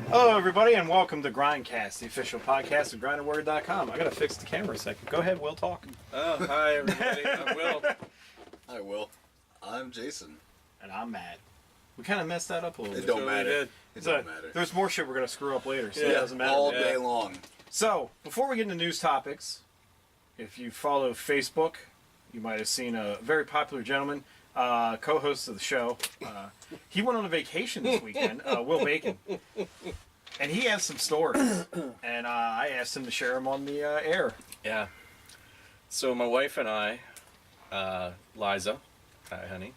Hello, everybody, and welcome to Grindcast, the official podcast of grindandword.com. I gotta fix the camera a second. Go ahead, Will, talk. Oh, hi, everybody. I'm Will. Hi, Will. I'm Jason. And I'm Matt. We kind of messed that up a little It bit. don't matter. did. It don't matter. There's more shit we're gonna screw up later, so it Yeah, doesn't matter. All Yeah. day long. So, before we get into news topics, if you follow Facebook, you might have seen a very popular gentleman, co-host of the show. He went on a vacation this weekend, Will Bacon. And he has some stories. And I asked him to share them on the air. Yeah. So my wife and I, Liza, hi honey,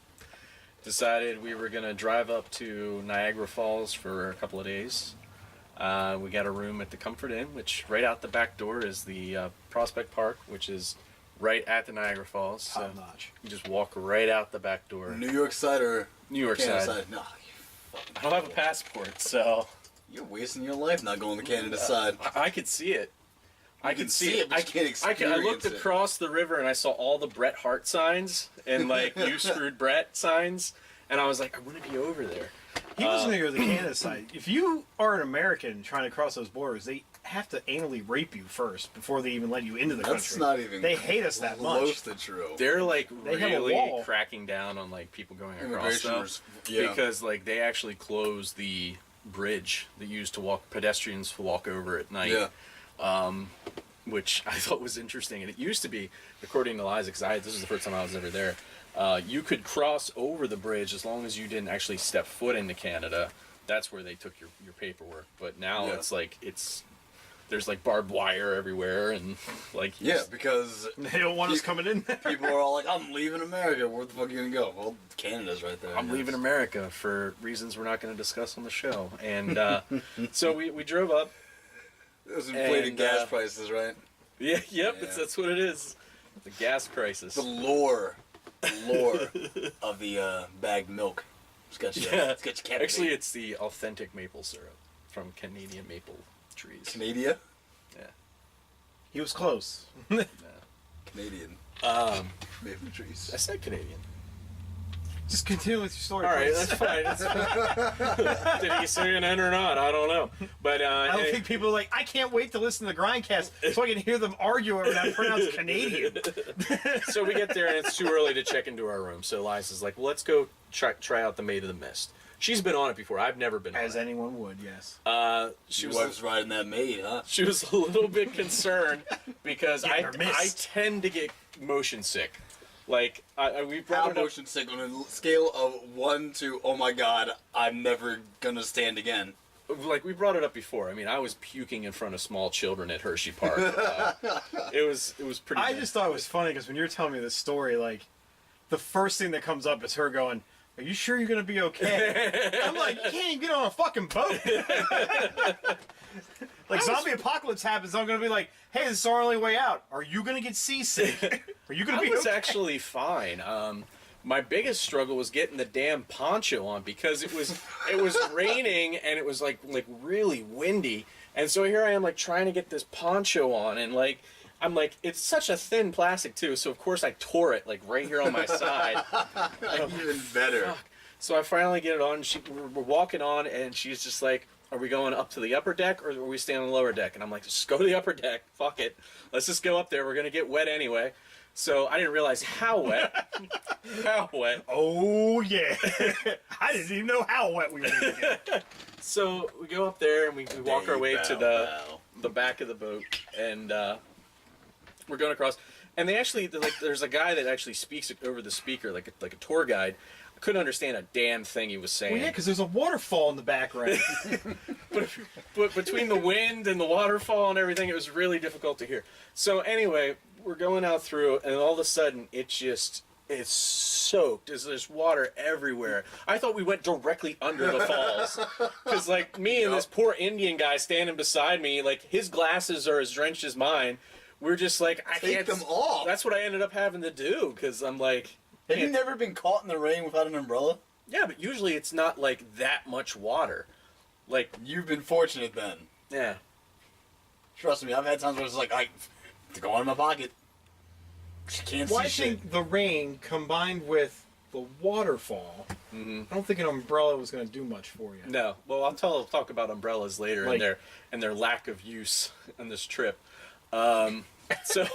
decided we were going to drive up to Niagara Falls for a couple of days. We got a room at the Comfort Inn, which right out the back door is the Prospect Park, which is right at the Niagara Falls. So Top notch. you just walk right out the back door. New York side or New York Canada side. No, I don't have a passport, so you're wasting your life not going to Canada side. I could see it. I can could see it. but you can't experience I looked it. across the river and I saw all the Bret Hart signs and like "You screwed Bret" signs, and I was like, I want to be over there. He was near the Canada side. If you are an American trying to cross those borders, they have to anally rape you first before they even let you into the That's country. not even. They hate us that much. Close to true. They're like They have a really wall. cracking down on like people going across Immigration though, was- yeah. because like they actually close the bridge that used to walk pedestrians to walk over at night. Yeah. Which I thought was interesting. And it used to be, according to Liza, because this was the first time I was ever there, you could cross over the bridge as long as you didn't actually step foot into Canada. That's where they took your paperwork. But now Yeah. it's like, there's like barbed wire everywhere and like... Yeah, because They don't want us coming in there. people are all like, I'm leaving America. Where the fuck are you going to go? Well, Canada's right there. I'm leaving America for reasons we're not going to discuss on the show. And so we drove up. Those inflated and, gas prices, right? Yeah, yep, Yeah. that's what it is. The gas crisis. The lore of the bagged milk. It's got you, Yeah. it's got you captivated. Actually, it's the authentic maple syrup from Canadian maple trees. Canada? Yeah. He was close. No. Canadian. Maple trees. I said Canadian. Just continue with your story. All right, please. that's fine. That's fine. Did he say an N or not? I don't know. But I don't think people are like, I can't wait to listen to the Grindcast so I can hear them argue over that pronounced Canadian. So we get there and it's too early to check into our room. So Liza's like, well, let's go try out the Maid of the Mist. She's been on it before. I've never been on As it. anyone would, yes. She Your was wife's riding that maid, huh? She was a little bit concerned because Getting I her missed. tend to get motion sick. Like we How brought it up. motion sick on a scale of 1 to, oh my god, I'm never gonna stand again. Like we brought it up before. I mean, I was puking in front of small children at Hershey Park. It was pretty. I bad. just thought it was funny because when you're telling me this story, like, the first thing that comes up is her going, are you sure you're going to be okay? I'm like, you can't even get on a fucking boat. Like, zombie apocalypse happens, I'm going to be like, hey, this is our only way out. Are you going to get seasick? Are you going I to be was okay? actually fine. My biggest struggle was getting the damn poncho on because it was raining and it was like really windy, and so here I am like trying to get this poncho on, and like I'm like, it's such a thin plastic too, so of course I tore it like right here on my side. Even better. Fuck. So I finally get it on. We're walking on, and she's just like, are we going up to the upper deck, or are we staying on the lower deck? And I'm like, just go to the upper deck. Fuck it. Let's just go up there. We're going to get wet anyway. So I didn't realize how wet. How wet. Oh, yeah. I didn't even know how wet we were going to get. So we go up there, and we walk our way to Bow. the back of the boat, and we're going across. And they actually, there's a guy that actually speaks over the speaker, like a tour guide. I couldn't understand a damn thing he was saying. Well, yeah, because there's a waterfall in the background. But between the wind and the waterfall and everything, it was really difficult to hear. So anyway, we're going out through, and all of a sudden, it's soaked. There's water everywhere. I thought we went directly under the falls. Because, like, me and this poor Indian guy standing beside me, like, his glasses are as drenched as mine. We're just like, I Take can't... them off. That's what I ended up having to do, because I'm like... Have you can't- never been caught in the rain without an umbrella? Yeah, but usually it's not, like, that much water. Like, You've been fortunate then. yeah. Trust me, I've had times where it's like, to go in my pocket. She can't Well, see I shit. think the rain combined with the waterfall, I don't think an umbrella was going to do much for you. No. Well, talk about umbrellas later Like- and their lack of use on this trip. So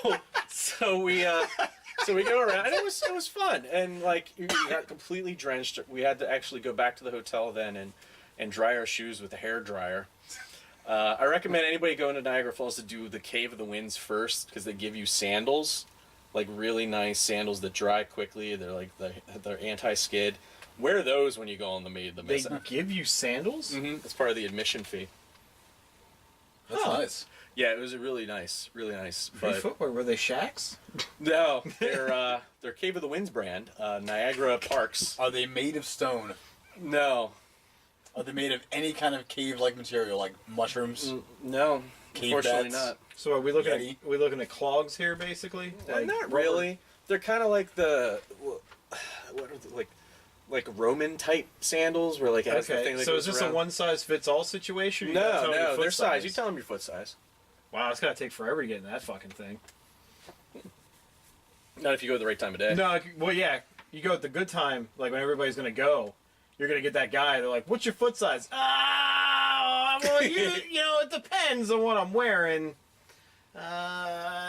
we go around, and it was fun, and like we got completely drenched. We had to actually go back to the hotel then and dry our shoes with a hair dryer. I recommend anybody going to Niagara Falls to do the Cave of the Winds first, because they give you sandals, like really nice sandals that dry quickly. They're like they're anti-skid. Wear those when you go on the They mist. give you sandals? It's part of the admission fee. That's nice. Yeah, it was really nice, really nice. Free footwear, were they shacks? No, they're Cave of the Winds brand, Niagara Parks. Are they made of stone? No, Are they made of any kind of cave-like material, like mushrooms? no, Cave unfortunately beds? not. So are we looking Yeti? at clogs here, basically? Not rubber- really. They're kind of like what are they, like Roman type sandals, where like it has the Okay, thing that so goes is this around. a one-size-fits-all situation? Or you gotta tell me your No, foot their size. You tell them your foot size. Wow, it's got to take forever to get in that fucking thing. Not if you go at the right time of day. No, well, yeah. You go at the good time, like when everybody's going to go, you're going to get that guy. They're like, what's your foot size? Well, you know, it depends on what I'm wearing.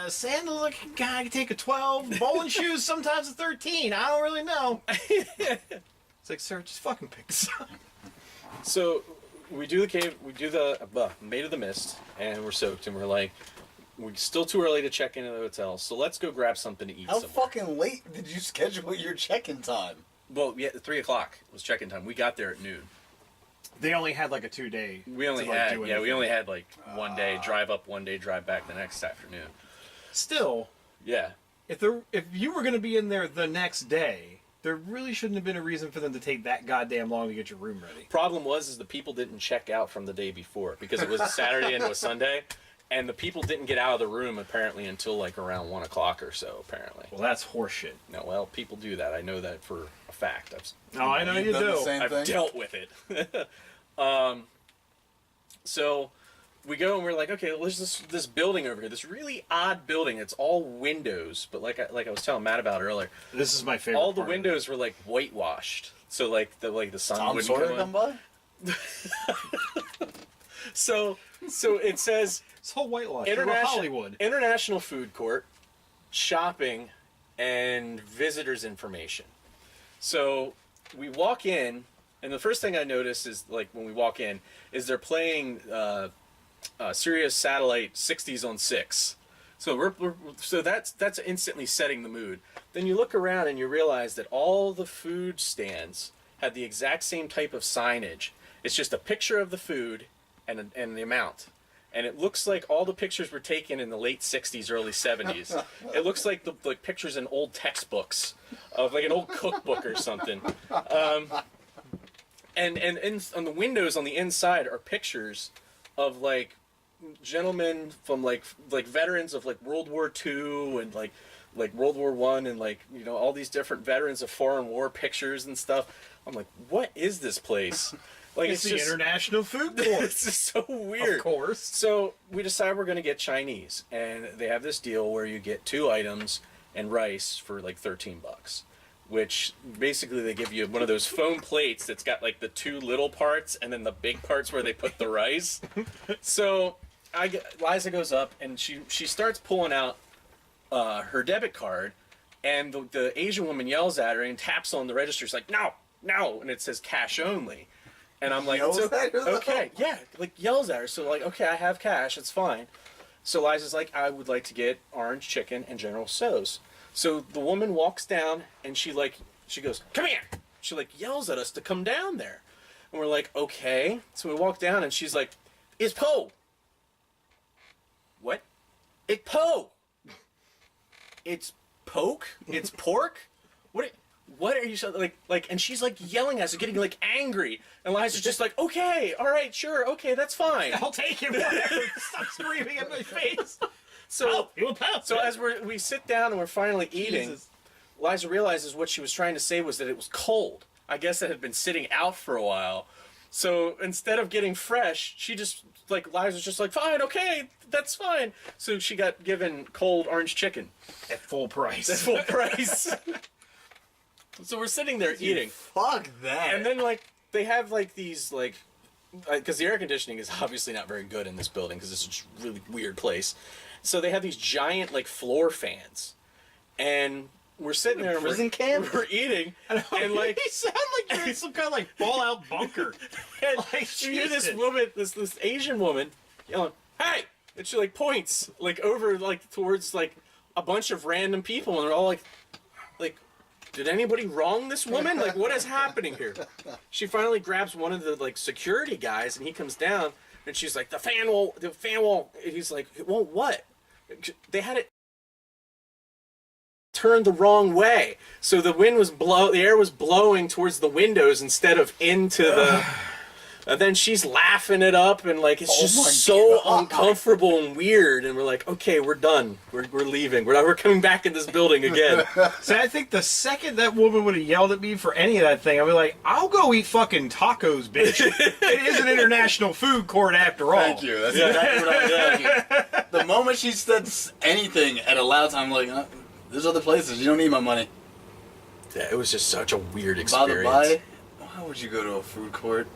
Sandals, I can take a 12. Bowling shoes, sometimes a 13. I don't really know. It's like, sir, just fucking pick this up. So we do the cave. We do the Maid of the Mist, and we're soaked, and we're like, we're still too early to check into the hotel. So let's go grab something to eat. How somewhere. fucking late did you schedule your check-in time? Well, yeah, 3:00 was check-in time. We got there at noon. They only had like a 2-day. We only had like 1 day drive up, 1 day drive back the next afternoon. Still, Yeah. if you were going to be in there the next day, there really shouldn't have been a reason for them to take that goddamn long to get your room ready. Problem was the people didn't check out from the day before, because it was a Saturday into a Sunday, and the people didn't get out of the room apparently until like around 1:00 or so. Apparently. Well, that's horseshit. No, well, people do that. I know that for a fact. Oh, I know you done the do. same I've thing? dealt with it. So we go and we're like, okay, well, there's this building over here, this really odd building. It's all windows, but like I was telling Matt about earlier, This is my favorite. all the part of it. windows were like whitewashed, so like the sun Tom wouldn't Sawyer come come in. by? So it says This whole whitewash. You're Hollywood. International Food Court, shopping, and visitors information. So we walk in, and the first thing I notice is, like, when we walk in, is they're playing Sirius Satellite 60s on 6. So so that's instantly setting the mood. Then you look around and you realize that all the food stands had the exact same type of signage. It's just a picture of the food and the amount. And it looks like all the pictures were taken in the late 60s, early 70s. It looks like the pictures in old textbooks of like an old cookbook or something. And on the windows on the inside are pictures of like gentlemen from like veterans of like World War II and like World War One, and like, you know, all these different veterans of foreign war pictures and stuff. I'm like, what is this place? Like, It's the just International Food Court. it's just so weird. Of course. So we decide we're going to get Chinese, and they have this deal where you get 2 items and rice for like $13, which basically they give you one of those foam plates that's got like the 2 little parts and then the big parts where they put the rice. So Liza goes up and she starts pulling out her debit card, and the Asian woman yells at her and taps on the register. She's like, no, and it says cash only. And I'm like, Yells at her, though? okay, yeah, like yells at her. So like, okay, I have cash, it's fine. So Liza's like, I would like to get orange chicken and General Tso's. So the woman walks down and she goes, come here. She like yells at us to come down there. And we're like, okay. So we walk down and she's like, it's Po. What? It's Po. It's poke? It's pork? What are you so like? And she's like yelling at us, getting like angry. And Liza's just like, okay, all right, sure, okay, that's fine. I'll take it. Whatever. Stop screaming at my face. So, You a pal. so as we sit down and we're finally eating, Jesus. Liza realizes what she was trying to say was that it was cold. I guess it had been sitting out for a while. So instead of getting fresh, she just like Liza's just like, fine, okay, that's fine. So she got given cold orange chicken At full price. at full price. So we're sitting there eating. Fuck that. And then, like, they have, like, these, like... Because the air conditioning is obviously not very good in this building, because it's a really weird place. So they have these giant, like, floor fans. And we're sitting there and prison camp? we're eating. And, like... You sound like you're in some kind of, like, fallout bunker. And Like, you hear this Jesus. woman, this Asian woman, yelling, "Hey!" And she, like, points, like, over, like, towards, like, a bunch of random people. And they're all, like... Did anybody wrong this woman? Like, what is happening here? She finally grabs one of the, like, security guys, and he comes down, and she's like, the fan won't, and he's like, it won't what? They had it turned the wrong way. So the air was blowing towards the windows instead of into the... And then she's laughing it up, and, like, it's just so uncomfortable and weird. And we're like, okay, we're done. We're leaving. We're coming back in this building again. So I think the second that woman would have yelled at me for any of that thing, I'd be like, I'll go eat fucking tacos, bitch. It is an international food court after all. Thank you. That's exactly what I was thinking. The moment she said anything at a loud time, I'm like, there's other places. You don't need my money. Yeah, it was just such a weird By experience. the by, why would you go to a food court?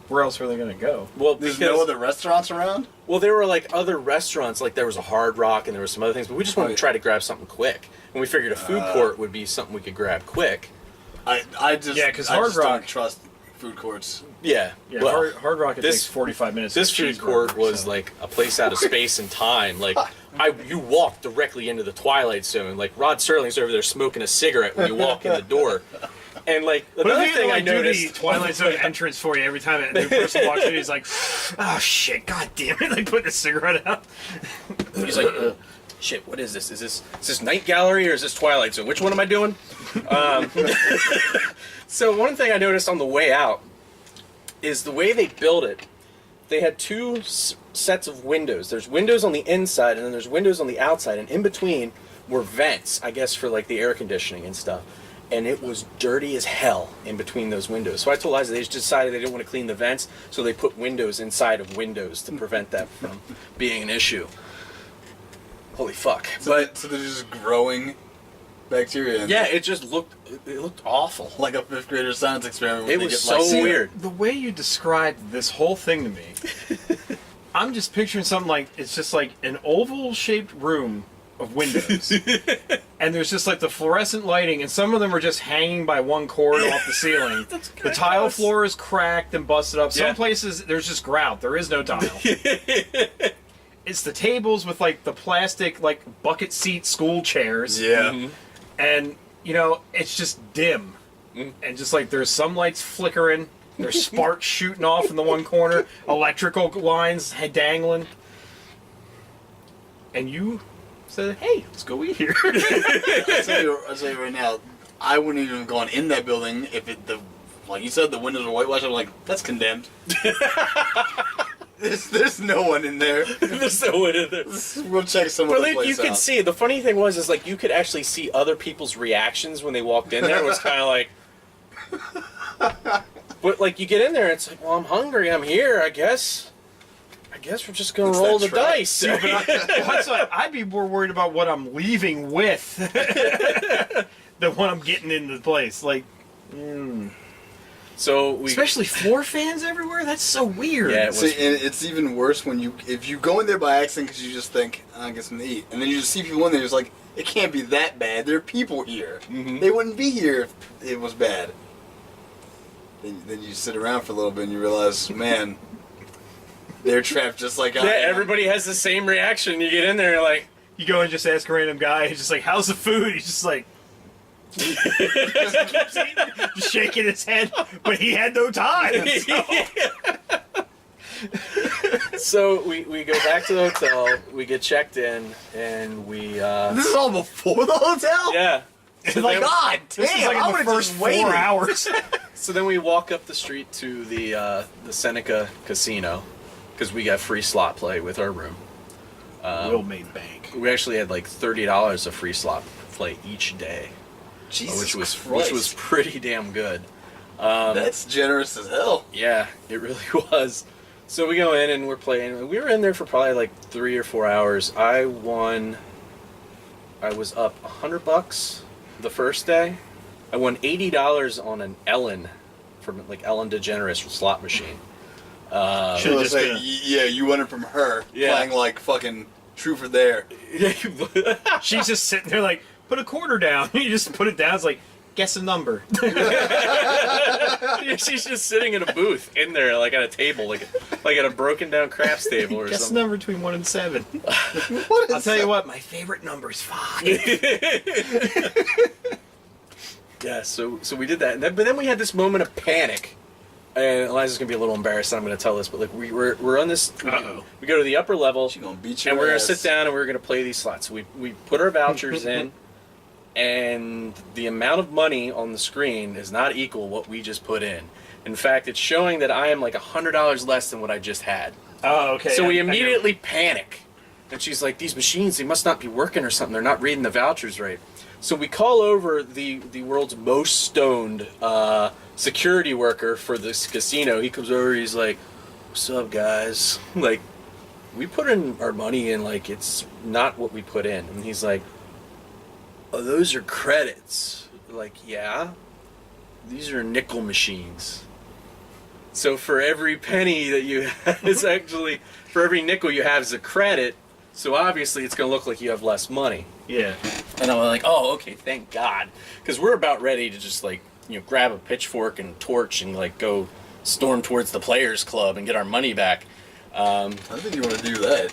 Where else were they going to go? Well, There's no other restaurants around? Well, there were, like, other restaurants. Like, there was a Hard Rock and there were some other things. But we just wanted to try to grab something quick. And we figured a food court would be something we could grab quick. I just... Yeah, 'cause I Hard just Rock- don't trust food courts. Yeah. Yeah, well, Hard Rock, it this- takes 45 minutes. This to food cheeseburger, court was, so. like, a place out of space and time. Like, you walk directly into the Twilight Zone. Like, Rod Serling's over there smoking a cigarette when you walk in the door. And, like, another thing I noticed... do the Twilight Zone entrance for you every time a new person walks in. He's like, oh, shit, god damn it. Like, putting a cigarette out. He's like, shit, what is this? Is this Night Gallery or is this Twilight Zone? Which one am I doing? So one thing I noticed on the way out is the way they built it. They had two sets of windows. There's windows on the inside and then there's windows on the outside. And in between were vents, I guess, for, like, the air conditioning and stuff. And it was dirty as hell in between those windows. So I told Liza they just decided they didn't want to clean the vents, so they put windows inside of windows to prevent that from being an issue. Holy fuck. So they're just growing bacteria. Yeah, it looked awful. Like a fifth grader science experiment. It Where was they get, so like, weird. The way you described this whole thing to me, I'm just picturing something like, it's just like an oval-shaped room of windows. And there's just, like, the fluorescent lighting, and some of them are just hanging by one cord off the ceiling. The tile floor is cracked and busted up. Some places, there's just grout. There is no tile. It's the tables with, like, the plastic, like, bucket seat school chairs. Yeah. Mm-hmm. And, you know, it's just dim. And just, like, there's some lights flickering. There's sparks shooting off in the one corner. Electrical lines dangling. And you said, hey, let's go eat here. I'll tell you right now, I wouldn't even have gone in that building if like you said, the windows were whitewashed. I'm like, that's condemned. There's no one in there. There's no one in there. We'll check some Well, other place you could out. see, the funny thing was, is like, you could actually see other people's reactions when they walked in there. It was kind of like... But, like, you get in there, and it's like, well, I'm hungry, I'm here, I guess we're just gonna It's roll that the trap. dice. That's what, I'd be more worried about what I'm leaving with than what I'm getting into the place. Like, So we... especially floor fans everywhere? That's so weird. Yeah, it was... See, and it's even worse if you go in there by accident because you just think, I guess I'm gonna eat, and then you just see people in there. It's like, it can't be that bad. There are people here. Mm-hmm. They wouldn't be here if it was bad. Then you sit around for a little bit and you realize, man, they're trapped just like I am. everybody has the same reaction. You get in there, and you're like... You go and just ask a random guy, he's just like, how's the food? He's just like... just shaking his head, but he had no time. So we go back to the hotel, we get checked in, and we... This is all before the hotel? Yeah. It's like, God damn, This is like I in the would've first just 4 waited. hours. So then we walk up the street to the Seneca Casino, because we got free slot play with our room. Will made bank. We actually had like $30 of free slot play each day, Jesus which was pretty damn good. That's generous as hell. Yeah, it really was. So we go in and we're playing. We were in there for probably like 3 or 4 hours. I was up $100 the first day, I won $80 on an Ellen from like Ellen DeGeneres slot machine. Should've just been a- yeah, you won it from her Yeah. playing like fucking Truth or Dare. She's just sitting there like, put a quarter down. You just put it down. It's like, guess a number. She's just sitting in a booth in there, like at a table, like at a broken down craps table or Guess a something. number between 1 and 7. What is I'll tell you that? what, my favorite number is 5. Yeah, so we did that, but then we had this moment of panic. And Eliza's gonna be a little embarrassed. I'm gonna tell this, but like we're on this. Uh-oh. We go to the upper level. She gonna beat your and we're gonna ass. sit down and we're gonna play these slots. We put our vouchers in, and the amount of money on the screen is not equal what we just put in. In fact, it's showing that I am like $100 less than what I just had. Oh, okay. So we immediately panic, and she's like, "These machines, they must not be working or something. They're not reading the vouchers right." So we call over the world's most stoned security worker for this casino. He comes over, he's like, "What's up, guys? Like, we put in our money in, like, it's not what we put in." And he's like, "Oh, those are credits." Like, "Yeah, these are nickel machines. So for every penny that you have, it's actually, for every nickel you have is a credit. So obviously it's going to look like you have less money." Yeah. And I'm like, "Oh, okay, thank God." Because we're about ready to just, like, grab a pitchfork and torch and, like, go storm towards the Players Club and get our money back. I don't think you want to do that.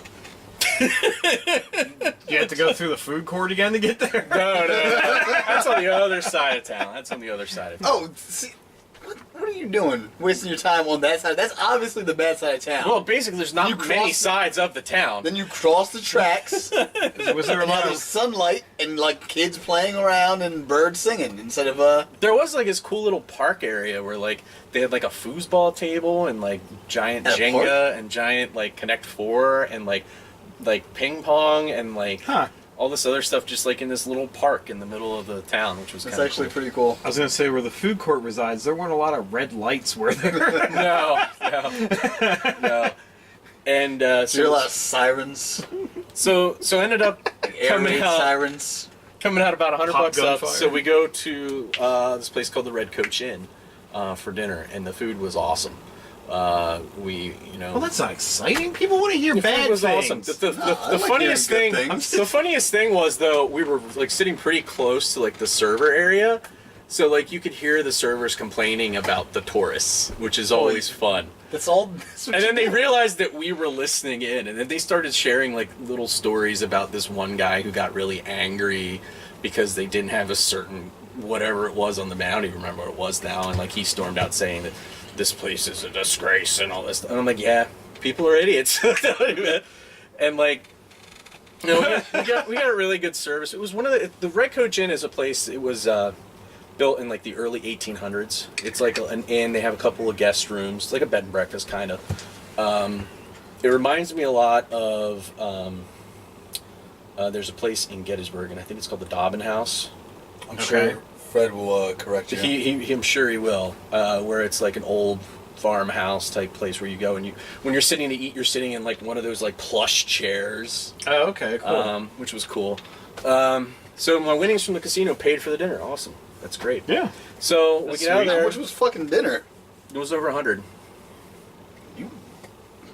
You have to go through the food court again to get there? No. That's on the other side of town. Oh, see, what are you doing? Wasting your time on that side? That's obviously the bad side of town. Well, basically, there's not You many cross- sides of the town. Then you cross the tracks. Was there a and lot there's of... sunlight and like kids playing around and birds singing instead of There was like this cool little park area where like they had like a foosball table and like giant At a Jenga park? and giant like Connect Four and like ping pong and like Huh. all this other stuff just like in this little park in the middle of the town, which was It's kind of actually cool. pretty cool. I was going to say, where the food court resides, there weren't a lot of red lights, were there? No. And So there are a lot of sirens, so ended up air coming raid out sirens. about $100 Hot up. gunfire. So we go to this place called the Red Coach Inn for dinner, and the food was awesome. Well, that's not exciting. People want to hear The bad food was things. awesome. The I like funniest hearing thing, good things. the funniest thing was though we were like sitting pretty close to like the server area, so like you could hear the servers complaining about the tourists, which is always fun. That's all. That's what And then you they do. realized that we were listening in, and then they started sharing like little stories about this one guy who got really angry because they didn't have a certain whatever it was on the menu. I don't even remember what it was now, and like he stormed out saying that this place is a disgrace and all this stuff. And I'm like, yeah, people are idiots. And like, we got a really good service. It was one of the Red Coach Inn is a place. It was built in like the early 1800s. It's like an inn. They have a couple of guest rooms, like a bed and breakfast kind of. It reminds me a lot of. There's a place in Gettysburg, and I think it's called the Dobbin House. I'm Okay. sure Fred will correct you. I'm sure he will. Where it's like an old farmhouse type place where you go and when you're sitting to eat, you're sitting in like one of those like plush chairs, Oh, okay, cool. which was cool. So my winnings from the casino paid for the dinner. Awesome, that's great. Yeah. So we That's get out of sweet. How there. much was fucking dinner? It was over 100. You.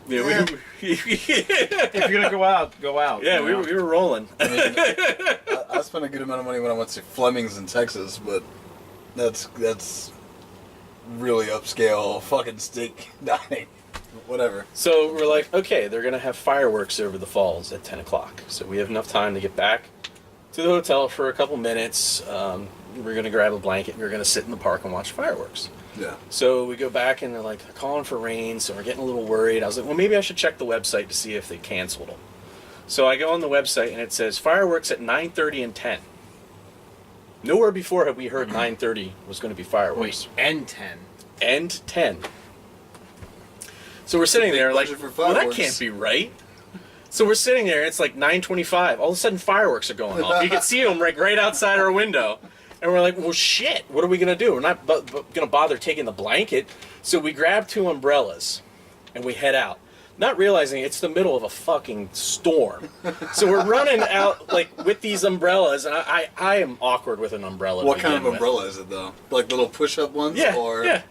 Yeah, If you're going to go out, go out. yeah, you we know? were rolling. I mean, I spent a good amount of money when I went to Fleming's in Texas, but that's really upscale fucking steak dining. Whatever. So we're like, okay, they're gonna have fireworks over the falls at 10 o'clock. So we have enough time to get back to the hotel for a couple minutes. We're gonna grab a blanket and we're gonna sit in the park and watch fireworks. Yeah. So we go back and they're like calling for rain, so we're getting a little worried. I was like, well, maybe I should check the website to see if they canceled them. So I go on the website and it says fireworks at 9:30 and 10. Nowhere before have we heard 9:30 was going to be fireworks. Wait, and 10. And 10. So we're sitting there like, budget for well, that fireworks. can't be right. So we're sitting there, it's like 9:25. All of a sudden, fireworks are going off. You can see them right outside our window. And we're like, well, shit, what are we going to do? We're not going to bother taking the blanket. So we grab 2 umbrellas and we head out. not realizing it's the middle of a fucking storm. So we're running out like with these umbrellas, and I am awkward with an umbrella. What kind of umbrella is it though? Like little push-up ones? Yeah, Or... yeah.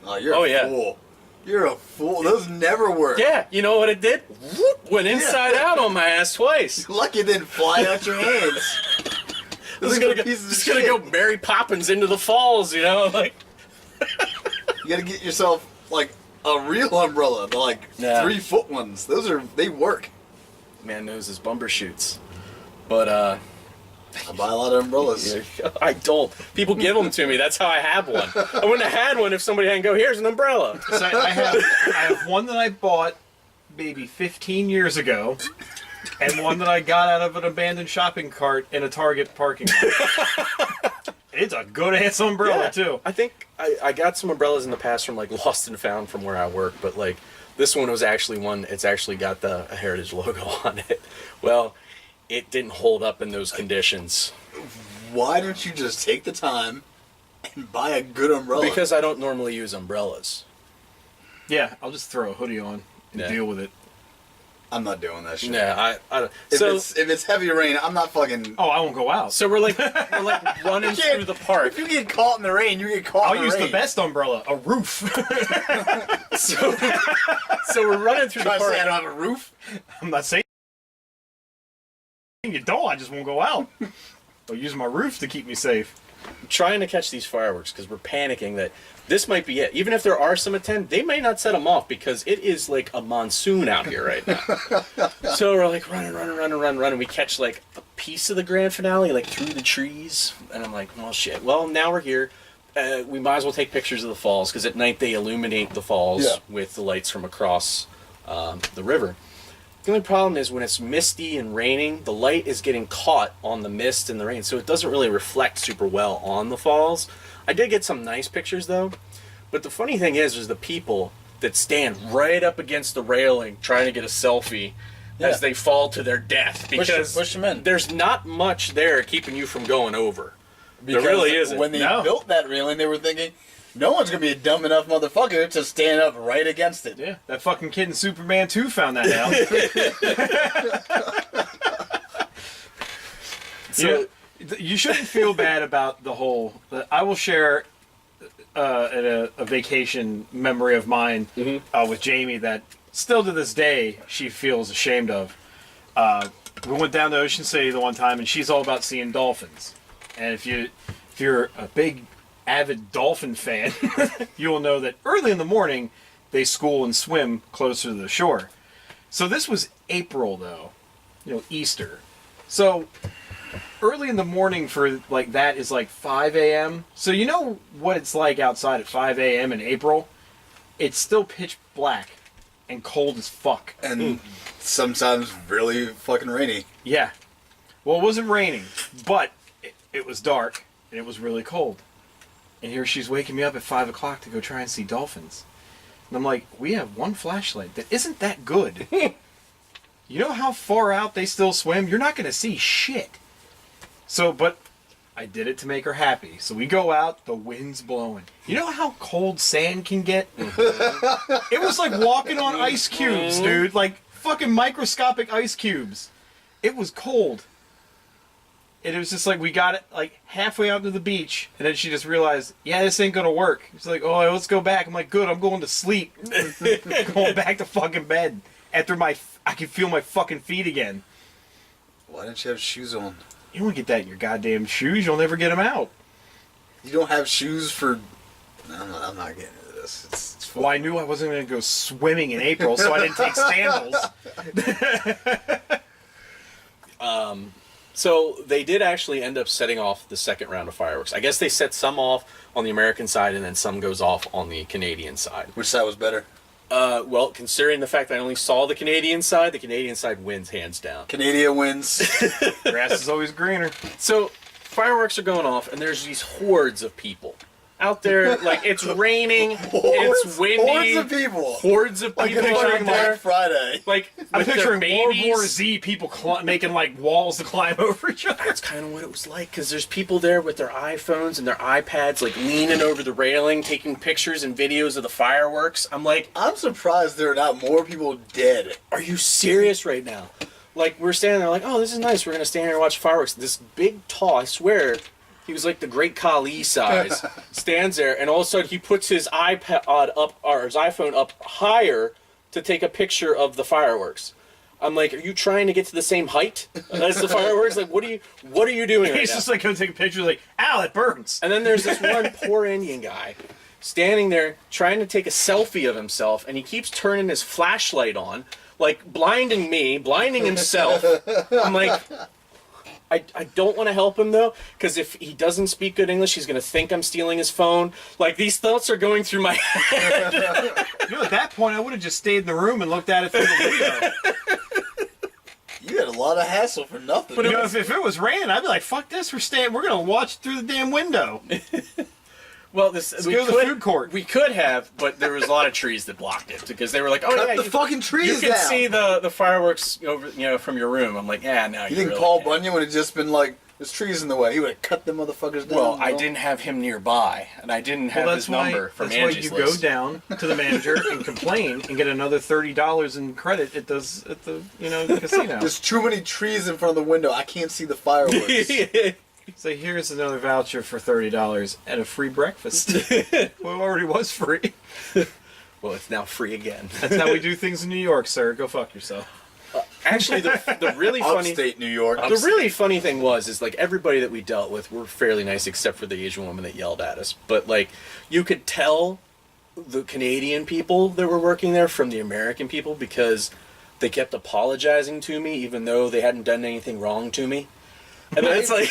Oh, you're a fool. You're a fool. Those never work. Yeah, you know what it did? Whoop, went inside out on my ass twice. Lucky it didn't fly out your hands. This is gonna go Mary Poppins into the falls, you know? Like, you gotta get yourself like a real umbrella, the like 3-foot ones. They work. Man knows his bumper shoots. But I buy a lot of umbrellas. I don't. People give them to me. That's how I have one. I wouldn't have had one if somebody hadn't go, here's an umbrella. So I have one that I bought maybe 15 years ago, and one that I got out of an abandoned shopping cart in a Target parking lot. It's a good ass umbrella too. I think I got some umbrellas in the past from like Lost and Found from where I work, but like this one was actually one. It's actually got the Heritage logo on it. Well, it didn't hold up in those conditions. Why don't you just take the time and buy a good umbrella? Because I don't normally use umbrellas. Yeah, I'll just throw a hoodie on and deal with it. I'm not doing that shit. Yeah, I if it's heavy rain, I'm not fucking. Oh, I won't go out. So we're like running through the park. If you get caught in the rain, you get caught in the rain. I'll use the best umbrella, a roof. so we're running through the park. I don't have a roof. I'm not saying you don't. I just won't go out. I'll use my roof to keep me safe. Trying to catch these fireworks because we're panicking that this might be it. Even if there are some at 10, they may not set them off because it is like a monsoon out here right now. So we're like running. We catch like a piece of the grand finale like through the trees, and I'm like, well, shit. Well, now we're here. We might as well take pictures of the falls because at night they illuminate the falls with the lights from across the river. The only problem is when it's misty and raining, the light is getting caught on the mist and the rain, so it doesn't really reflect super well on the falls. I did get some nice pictures though, but the funny thing is the people that stand right up against the railing trying to get a selfie as they fall to their death because push them in. There's not much there keeping you from going over. Because there really isn't. When they built that railing, they were thinking, no one's going to be a dumb enough motherfucker to stand up right against it. Yeah, that fucking kid in Superman 2 found that out. So you shouldn't feel bad about the whole... I will share a vacation memory of mine with Jamie that still to this day she feels ashamed of. We went down to Ocean City the one time, and she's all about seeing dolphins. And if you're a big... avid dolphin fan, you will know that early in the morning they school and swim closer to the shore. So this was April though, Easter. So early in the morning for like that is like 5 a.m. So you know what it's like outside at 5 a.m. in April? It's still pitch black and cold as fuck. And sometimes really fucking rainy. Yeah. Well, it wasn't raining, but it was dark and it was really cold. And here she's waking me up at 5 o'clock to go try and see dolphins. And I'm like, we have one flashlight that isn't that good. You know how far out they still swim? You're not going to see shit. So, but I did it to make her happy. So we go out, the wind's blowing. You know how cold sand can get? It was like walking on ice cubes, dude. Like fucking microscopic ice cubes. It was cold. And it was just like, we got it like halfway out to the beach, and then she just realized, yeah, this ain't gonna work. She's like, oh, let's go back. I'm like, good, I'm going to sleep. Going back to fucking bed. After I can feel my fucking feet again. Why didn't you have shoes on? You don't get that in your goddamn shoes, you'll never get them out. You don't have shoes for... I'm not getting into this. It's well, I knew I wasn't gonna go swimming in April, so I didn't take sandals. So they did actually end up setting off the second round of fireworks. I guess they set some off on the American side and then some goes off on the Canadian side. Which side was better? Well, considering the fact that I only saw the Canadian side wins hands down. Canada wins. Grass is always greener. So fireworks are going off and there's these hordes of people out there. Like, it's raining, it's windy. Hordes of people. Like, Like out there. Black Friday. Like, I'm with their picturing World babies. War Z people making like walls to climb over each other. That's kind of what it was like, because there's people there with their iPhones and their iPads, like, leaning over the railing, taking pictures and videos of the fireworks. I'm like, I'm surprised there are not more people dead. are you serious right now? Like, we're standing there like, oh, this is nice. We're going to stand here and watch fireworks. This big, tall, I swear, he was like the Great Khali size, stands there, and all of a sudden he puts his iPad up, or his iPhone up higher to take a picture of the fireworks. I'm like, are you trying to get to the same height as the fireworks? Like, what are you doing right He's now? just like going to take a picture, like, ow, it burns. And then there's this one poor Indian guy standing there trying to take a selfie of himself, and he keeps turning his flashlight on, like blinding me, blinding himself. I'm like, I don't want to help him, though, because if he doesn't speak good English, he's going to think I'm stealing his phone. Like, these thoughts are going through my head. You know, at that point, I would have just stayed in the room and looked at it through the window. You had a lot of hassle for nothing. But you know, if it was raining, I'd be like, fuck this, we're going to watch through the damn window. Well, Let's go to the food court. We could have, but there was a lot of trees that blocked it, because they were like, oh, Cut yeah, the fucking trees you can down. see the fireworks over, from your room. I'm like, yeah, no, You think really Paul can't. Bunyan would have just been like, there's trees in the way? He would have cut them motherfuckers down. Well, I didn't have him nearby, and I didn't have his number from that's Angie's why you list. go down to the manager and complain and get another $30 in credit at the casino. There's too many trees in front of the window. I can't see the fireworks. So here's another voucher for $30 and a free breakfast. Well, it already was free. Well, it's now free again. That's how we do things in New York, sir. Go fuck yourself. Actually, the really funny... Upstate New York. The really funny thing is like everybody that we dealt with were fairly nice, except for the Asian woman that yelled at us. But like, you could tell the Canadian people that were working there from the American people, because they kept apologizing to me, even though they hadn't done anything wrong to me. And then it's like,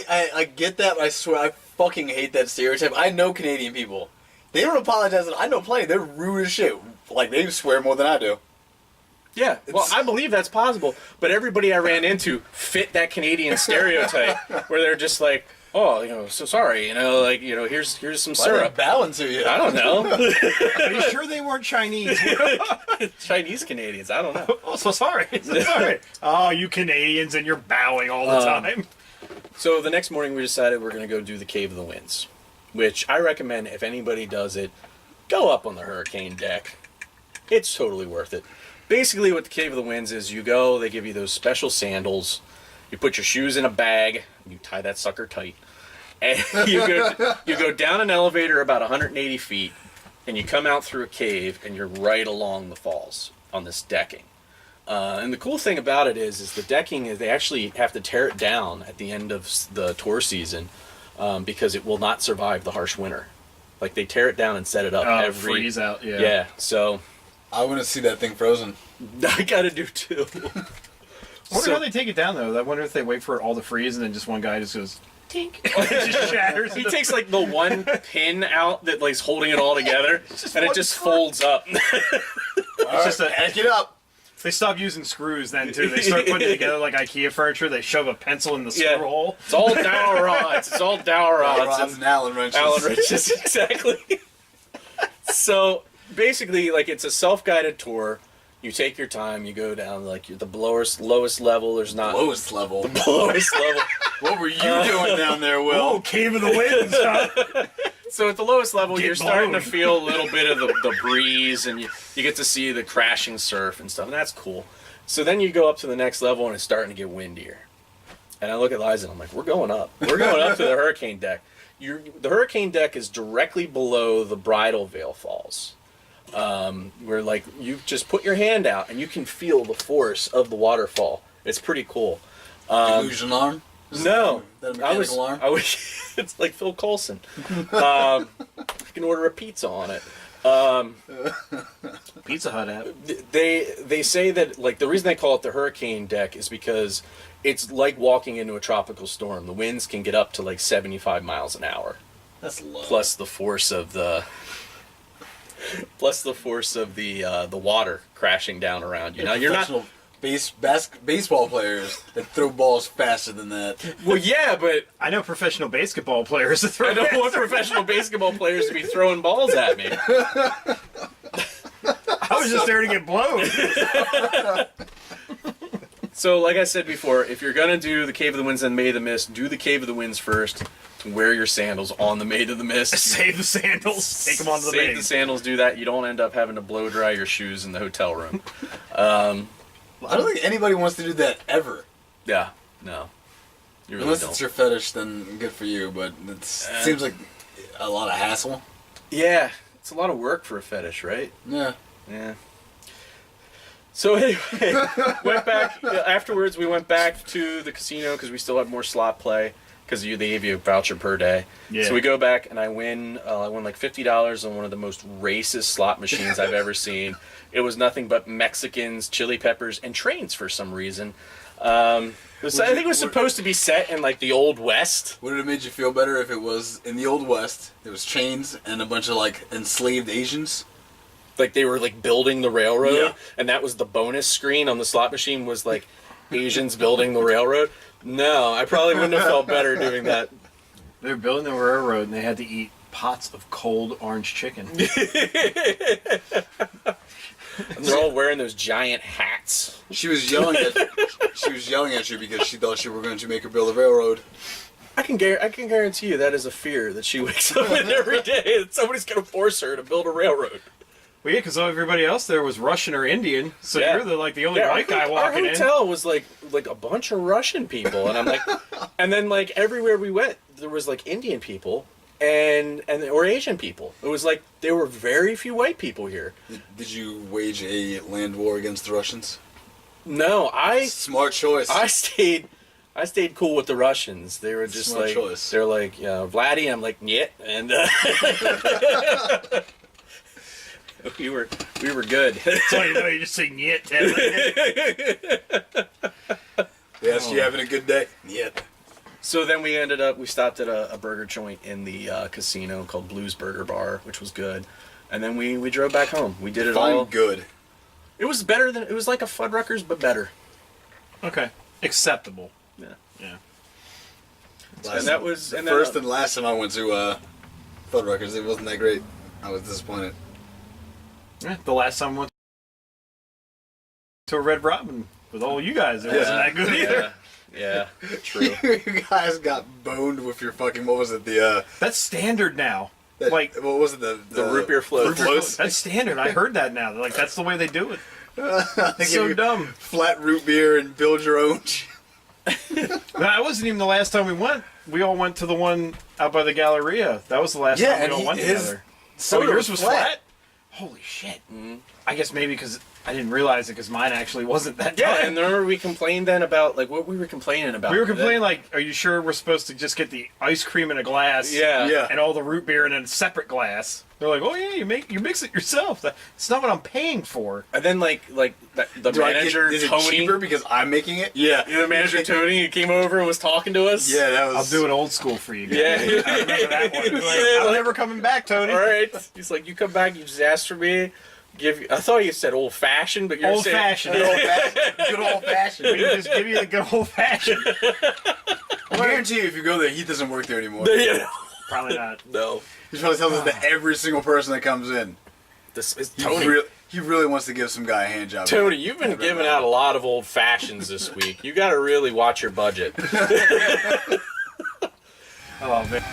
I get that, but I swear I fucking hate that stereotype. I know Canadian people. They don't apologize. I know plenty. They're rude as shit. Like, they swear more than I do. yeah, well, I believe that's possible. But everybody I ran into fit that Canadian stereotype, where they're just like, oh, so sorry, here's some Why are they syrup. bowing to you? I don't know. Are you sure they weren't Chinese? Chinese Canadians, I don't know. Oh, so sorry. So sorry. Oh, you Canadians, and you're bowing all the time. So the next morning we decided we're going to go do the Cave of the Winds, which I recommend if anybody does it, go up on the hurricane deck. It's totally worth it. Basically what the Cave of the Winds is, you go, they give you those special sandals, you put your shoes in a bag, you tie that sucker tight, and you go down an elevator about 180 feet, and you come out through a cave, and you're right along the falls on this decking. And the cool thing about it is the decking is they actually have to tear it down at the end of the tour season, because it will not survive the harsh winter. Like, they tear it down and set it up freeze out, yeah. Yeah, so I want to see that thing frozen. I gotta do too. I wonder how they take it down, though. I wonder if they wait for it all to freeze and then just one guy just goes, tink. It just shatters. He takes like the one pin out that like's holding it all together, and it just folds up. It's just Pack it up. They stop using screws then, too. They start putting it together like IKEA furniture. They shove a pencil in the screw hole. It's all dowel rods. It's all dowel rods Rods and Allen wrenches. Allen wrenches, exactly. So basically, like, it's a self-guided tour. You take your time. You go down like the lowest level. There's not Lowest level. the lowest level. What were you doing down there, Will? Oh, Cave of the Winds, huh? So at the lowest level, Get you're starting to blown. feel a little bit of the breeze, and you get to see the crashing surf and stuff, and that's cool. So then you go up to the next level, and it's starting to get windier. And I look at Liza, and I'm like, we're going up. We're going up to the hurricane deck. The hurricane deck is directly below the Bridal Veil Falls. Where, like, you just put your hand out, and you can feel the force of the waterfall. It's pretty cool. Illusion arm? No, That a mechanical arm? I was. It's like Phil Coulson. You can order a pizza on it. Pizza Hut app. They say that, like, the reason they call it the hurricane deck is because it's like walking into a tropical storm. The winds can get up to like 75 miles an hour, That's low. plus the force of the water crashing down around you. Now you're not. baseball players that throw balls faster than that. Well, yeah, but I know professional basketball players that throw I don't want professional basketball players to be throwing balls at me. I was just there to get blown. So, like I said before, if you're gonna do the Cave of the Winds and May of the Mist, do the Cave of the Winds first. Wear your sandals on the Maid of the Mist. Save the sandals. Take them on to the Save maid. the sandals. Do that. You don't end up having to blow dry your shoes in the hotel room. I don't think anybody wants to do that ever. Yeah. No. You really Unless don't. it's your fetish, then good for you. But it seems like a lot of hassle. Yeah. It's a lot of work for a fetish, right? Yeah. Yeah. So anyway, went back afterwards. We went back to the casino because we still had more slot play because they gave you a voucher per day. Yeah. So we go back and I win like $50 on one of the most racist slot machines I've ever seen. It was nothing but Mexicans, chili peppers, and trains for some reason. I think it was supposed to be set in like the Old West. Would it have made you feel better if it was in the Old West? There was chains and a bunch of like enslaved Asians. Like they were like building the railroad, Yeah. and that was the bonus screen on the slot machine was like Asians building the railroad. No, I probably wouldn't have felt better doing that. They were building the railroad and they had to eat pots of cold orange chicken. And they're all wearing those giant hats. She was yelling at you because she thought you were going to make her build a railroad. I can guarantee you that is a fear that she wakes up in every day that somebody's going to force her to build a railroad. Well, yeah, because everybody else there was Russian or Indian, so Yeah. you're the only white guy walking Our hotel was like a bunch of Russian people, and I'm like, and then like everywhere we went, there was like Indian people and or Asian people. It was like there were very few white people here. Did you wage a land war against the Russians? No, Smart choice. I stayed cool with the Russians. They were just Smart like choice. they're like, Vladdy, and I'm like, yeah, and we were good. So you know, you just say "niet." Yes, you having a good day? Yep. So then we stopped at a burger joint in the casino called Blues Burger Bar, which was good. And then we drove back home. We did it all. Good. It was better than, it was like a Fuddruckers, but better. Okay, acceptable. Yeah. Yeah. And that was the first and last time I went to Fuddruckers. It wasn't that great. I was disappointed. Yeah, the last time I went to a Red Robin with all you guys, it wasn't that good either. Yeah, true. You guys got boned with your fucking, what was it, the That's standard now. that- Like what was it, the root beer float. root beer floats? that's standard. I heard that now. Like that's the way they do it. They So give you dumb. flat root beer and build your own. That wasn't even the last time we went. We all went to the one out by the Galleria. That was the last Yeah, time we and all went his together. soda yours was was flat. flat? Holy shit. I guess maybe because I didn't realize it because mine actually wasn't that Yeah, time. and remember we complained then about, like, what we were complaining about. We were complaining like, are you sure we're supposed to just get the ice cream in a glass? Yeah. Yeah. And all the root beer in a separate glass? They're like, oh yeah, you mix it yourself. It's not what I'm paying for. And then, the Do I manager, is it Tony, cheaper because I'm making it? Yeah. the manager, Tony, who came over and was talking to us. Yeah, that was. I'll do it old school for you guys. Yeah. I remember that one. Like, Yeah, I'm like- never coming back, Tony. All right. He's like, you come back, you just ask for me. I thought you said old fashioned, but you're Old saying fashioned. Good old We fashioned. can just give you the good old fashioned. I guarantee you, if you go there, he doesn't work there anymore. Yeah. Probably not. No. He probably tells us that every single person that comes in. This is He, Tony. he really wants to give some guy a hand job. Tony, you've been giving out a lot of old fashions this week. You got to really watch your budget. Oh man.